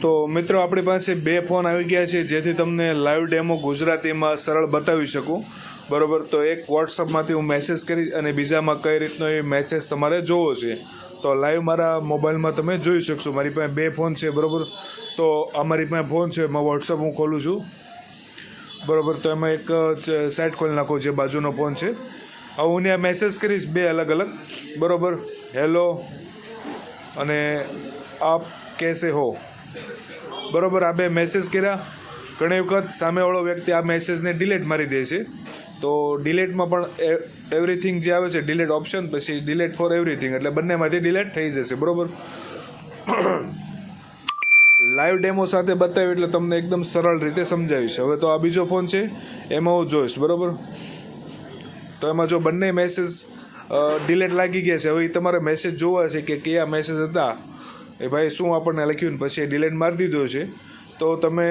તો મિત્રો આપણી પાસે બે ફોન આવી ગયા છે જેથી તમને લાઈવ ડેમો ગુજરાતીમાં સરળ બતાવી શકું બરાબર. તો એક વોટ્સઅપમાંથી હું મેસેજ કરી અને બીજામાં કઈ રીતનો એ મેસેજ તમારે જોવો છે તો લાઈવ મારા મોબાઈલમાં તમે જોઈ શકશો. મારી પાસે બે ફોન છે બરાબર. તો અમારી પાસે ફોન છે એમાં વોટ્સઅપ હું ખોલું છું બરાબર. તો એમાં એક સાઇટ ખોલી નાખો જે બાજુનો ફોન છે. હવે હું ત્યાં મેસેજ કરીશ બે અલગ અલગ બરાબર. હેલો અને આપ કેસે હો બરાબર. આ બે મેસેજ કર્યા. ઘણી વખત સામેવાળો વ્યક્તિ આ મેસેજને ડિલીટ મારી દે છે. તો ડિલીટમાં પણ એવરીથિંગ જે આવે છે ડિલીટ ઓપ્શન પછી ડિલીટ ફોર એવરીથિંગ એટલે બંનેમાંથી ડિલીટ થઈ જશે બરાબર. લાઈવ ડેમો સાથે બતાવ્યું એટલે તમને એકદમ સરળ રીતે સમજાવીશ. હવે તો આ બીજો ફોન છે એમાં હું જોઈશ બરાબર. તો એમાં જો બંને મેસેજ ડિલીટ લાગી ગયા છે. હવે એ તમારે મેસેજ જોવા છે કે કયા મેસેજ હતા એ ભાઈ શું આપણને લખ્યું ને પછી ડિલીટ મારી દીધો છે. તો તમે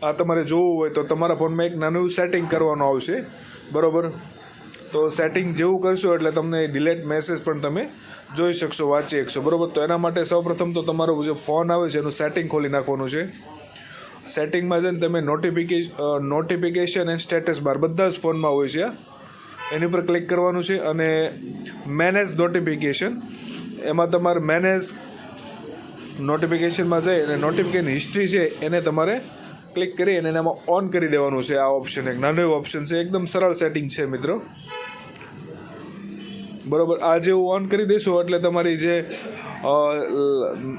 આ તમારે જોવું હોય તો તમારા ફોનમાં એક નાનું સેટિંગ કરવાનું આવશે બરાબર. તો સેટિંગ જેવું કરશો એટલે તમને ડિલીટ મેસેજ પણ તમે જોઈ શકશો, વાંચી શકશો બરાબર. તો એના માટે સૌપ્રથમ તો તમારો જે ફોન આવે છે એનું સેટિંગ ખોલી નાખવાનું છે. સેટિંગમાં જઈને તમે નોટિફિકેશન એન્ડ સ્ટેટસ બાર બધા જ ફોનમાં હોય છે એની પર ક્લિક કરવાનું છે અને મેનેજ નોટિફિકેશન એમાં તમારે મેનેજ નોટિફિકેશનમાં જઈ અને નોટિફિકેશન હિસ્ટ્રી છે એને તમારે ક્લિક કરી અને એનામાં ઓન કરી દેવાનું છે. આ ઓપ્શન એક નાનો એવો ઓપ્શન છે, એકદમ સરળ સેટિંગ છે મિત્રો બરાબર. આ જેવું ઓન કરી દઈશું એટલે તમારી જે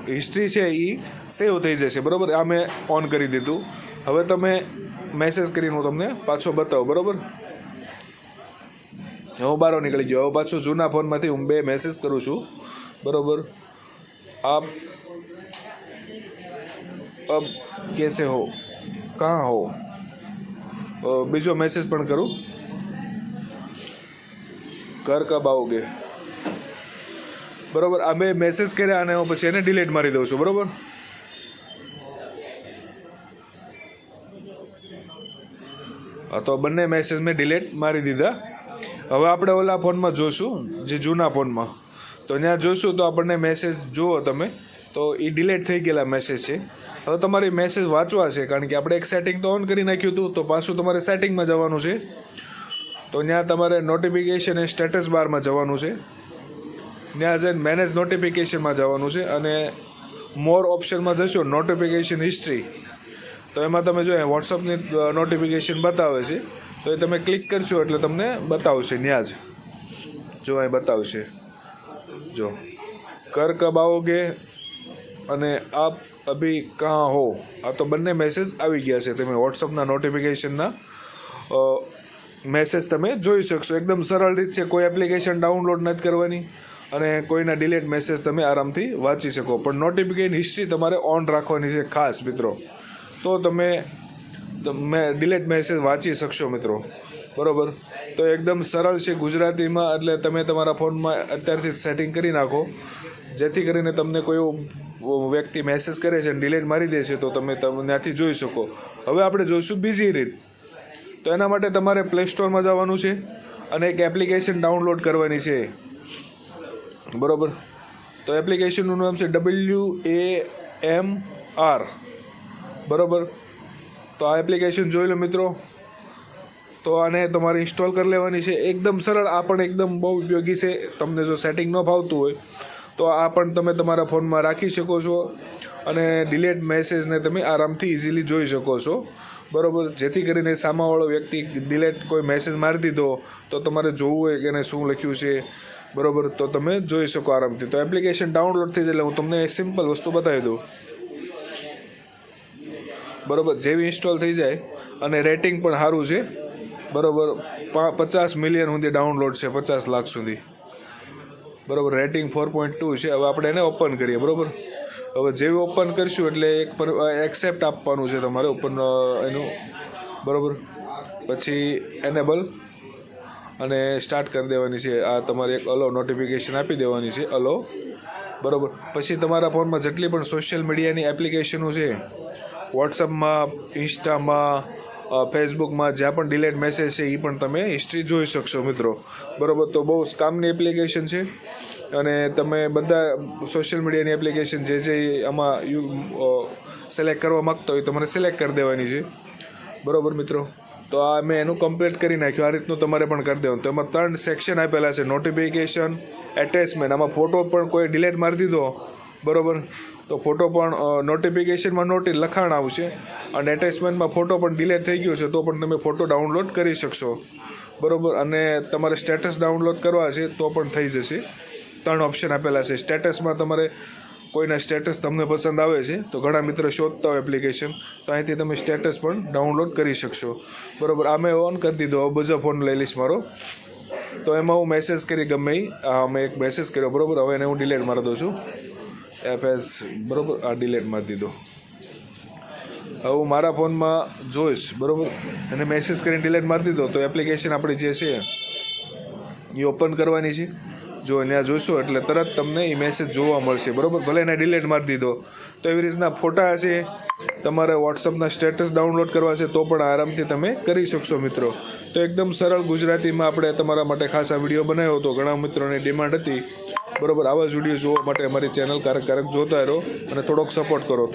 હિસ્ટ્રી છે એ સેવ થઈ જશે બરાબર. આ મેં ઓન કરી દીધું. હવે તમે મેસેજ કરીને હું તમને પાછો બતાવું બરાબર. હું બહાર નીકળી ગયો. હવે પાછું જૂના ફોનમાંથી હું બે મેસેજ કરું છું બરાબર. આપ અબ કેસે હો, કहाँ હો. બીજો મેસેજ પણ કરું, ઘર કબ आओगे બરાબર. આ બે મેસેજ કર્યા અને હું પછી એને ડિલીટ મારી દઉં છું બરાબર. હા તો બંને મેસેજ મેં ડિલીટ મારી દીધા. હવે આપણે ઓલા ફોનમાં જોઈશું જે જૂના ફોનમાં. તો ત્યાં જોઈશું તો આપણને મેસેજ જુઓ તમે તો એ ડિલીટ થઈ ગયેલા મેસેજ છે. હવે તમારી મેસેજ વાંચવા છે કારણ કે આપણે એક સેટિંગ તો ઓન કરી નાખ્યું હતું. તો પાછું તમારે સેટિંગમાં જવાનું છે. તો ત્યાં તમારે નોટિફિકેશન અને સ્ટેટસ બારમાં જવાનું છે. ત્યાં જઈને મેનેજ નોટિફિકેશનમાં જવાનું છે અને મોર ઓપ્શનમાં જશો નોટિફિકેશન હિસ્ટ્રી. તો એમાં તમે જો વોટ્સઅપની નોટિફિકેશન બતાવે છે તો એ તમે ક્લિક કરશો એટલે તમને બતાવશે. ત્યાં જ જો અહીં બતાવશે જો કર કબ आओगे અને આપ અભી કहाँ હો. આ તો બંને મેસેજ આવી ગયા છે. તમે વોટ્સઅપના નોટિફિકેશનના મેસેજ તમે જોઈ શકશો. એકદમ સરળ રીત છે. કોઈ એપ્લિકેશન ડાઉનલોડ નથી કરવાની અને કોઈના ડિલીટ મેસેજ તમે આરામથી વાંચી શકો. પણ નોટિફિકેશન હિસ્ટ્રી તમારે ઓન રાખવાની છે ખાસ મિત્રો. તો તમે ડિલીટ મેસેજ વાંચી શકશો મિત્રો બરાબર. તો એકદમ સરળ છે ગુજરાતીમાં એટલે તમે તમારા ફોનમાં અત્યારથી સેટિંગ કરી નાખો જેથી કરીને તમને કોઈ વ્યક્તિ મેસેજ કરે છે અને ડિલીટ મારી દે છે તો તમે ત્યાંથી જોઈ શકો. હવે આપણે જોઈશું બીજી રીત. તો એના માટે તમારે પ્લે સ્ટોરમાં જવાનું છે અને એક એપ્લિકેશન ડાઉનલોડ કરવાની છે બરાબર. તો એપ્લિકેશનનું નામ છે WAMR બરાબર. તો આ એપ્લિકેશન જોઈ લો મિત્રો. તો આને તમારે ઇન્સ્ટોલ કરી લેવાની છે. એકદમ સરળ. આ પણ એકદમ બહુ ઉપયોગી છે. તમને જો સેટિંગ ન ફાવતું હોય તો આ પણ તમે તમારા ફોનમાં રાખી શકો છો અને ડિલીટ મેસેજને તમે આરામથી ઇઝીલી જોઈ શકો છો બરાબર. જેથી કરીને સામેવાળો વ્યક્તિ ડિલીટ કોઈ મેસેજ મારી દીધો તો તમારે જોવું હોય કે એને શું લખ્યું છે બરાબર. તો તમે જોઈ શકો આરામથી. તો એપ્લિકેશન ડાઉનલોડ થઈ જાય એટલે હું તમને સિમ્પલ વસ્તુ બતાવી દઉં બરાબર. જેવી ઇન્સ્ટોલ થઈ જાય અને રેટિંગ પણ સારું છે બરાબર. 50 મિલિયન સુધી ડાઉનલોડ છે, 50 લાખ સુધી બરાબર. રેટિંગ 4.2 છે. હવે આપણે એને ઓપન કરીએ બરાબર. હવે જેવી ઓપન કરીશું એટલે એક એક્સેપ્ટ આપવાનું છે તમારે ઓપન એનું બરાબર. પછી એનેબલ અને સ્ટાર્ટ કરી દેવાની છે. આ તમારે એક અલો નોટિફિકેશન આપી દેવાની છે અલો બરાબર. પછી તમારા ફોનમાં જેટલી પણ સોશિયલ મીડિયાની એપ્લિકેશનો છે વોટ્સઅપમાં, ઇન્સ્ટામાં, ફેસબુકમાં જ્યાં પણ ડિલીટ મેસેજ છે એ પણ તમે હિસ્ટ્રી જોઈ શકશો મિત્રો બરાબર. તો બહુ કામની એપ્લિકેશન છે અને તમે બધા સોશિયલ મીડિયાની એપ્લિકેશન જે આમાં સિલેક્ટ કરવા માગતા હોય તમારે સિલેક્ટ કરી દેવાની છે, બરાબર મિત્રો. તો આ મેં એનું કમ્પ્લીટ કરી નાખ્યું. આ રીતનું તમારે પણ કરી દેવાનું. તો એમાં 3 સેક્શન આપેલા છે, નોટિફિકેશન, એટેચમેન્ટ. આમાં ફોટો પણ કોઈ ડિલીટ મારી દીધો, બરાબર, તો ફોટો પણ નોટિફિકેશનમાં લખાણ આવશે, અને એટેચમેન્ટમાં ફોટો પણ ડિલીટ થઈ ગયો છે તો પણ તમે ફોટો ડાઉનલોડ કરી શકશો, બરાબર. અને તમારે સ્ટેટસ ડાઉનલોડ કરવા છે તો પણ થઈ જશે. 3 ઓપ્શન આપેલા છે. સ્ટેટસમાં તમારે કોઈના સ્ટેટસ તમને પસંદ આવે છે તો ઘણા મિત્રો શોધતા હોય એપ્લિકેશન, તો અહીંથી તમે સ્ટેટસ પણ ડાઉનલોડ કરી શકશો, બરાબર. આ મેં ઓન કરી દીધો. હવે બીજો ફોન લઈ લઈશ મારો, તો એમાં હું મેસેજ કરી ગમે મેં એક મેસેજ કર્યો, બરાબર. હવે એને હું ડિલીટ મારી દઉં છું, FS, બરાબર. આ ડિલીટ મારી દીધો. હવે હું મારા ફોનમાં જોઈશ, બરાબર, અને મેસેજ કરીને ડિલીટ મારી દીધો. તો એપ્લિકેશન આપણી જે છે એ ઓપન કરવાની છે. જો ત્યાં જોઈશો એટલે તરત તમને એ મેસેજ જોવા મળશે, બરાબર. ભલે એને ડિલીટ મારી દીધો. તો એવી રીતના ફોટા છે, તમારે વોટ્સઅપના સ્ટેટસ ડાઉનલોડ કરવા છે તો પણ આરામથી તમે કરી શકશો મિત્રો. તો એકદમ સરળ ગુજરાતીમાં આપણે તમારા માટે ખાસ આ વિડીયો બનાવ્યો હતો. ઘણા મિત્રોની ડિમાન્ડ હતી, બરાબર. આવા જ વિડીયો જોવા માટે અમારી ચેનલ ક્યારેક જોતા રહો અને થોડોક સપોર્ટ કરો.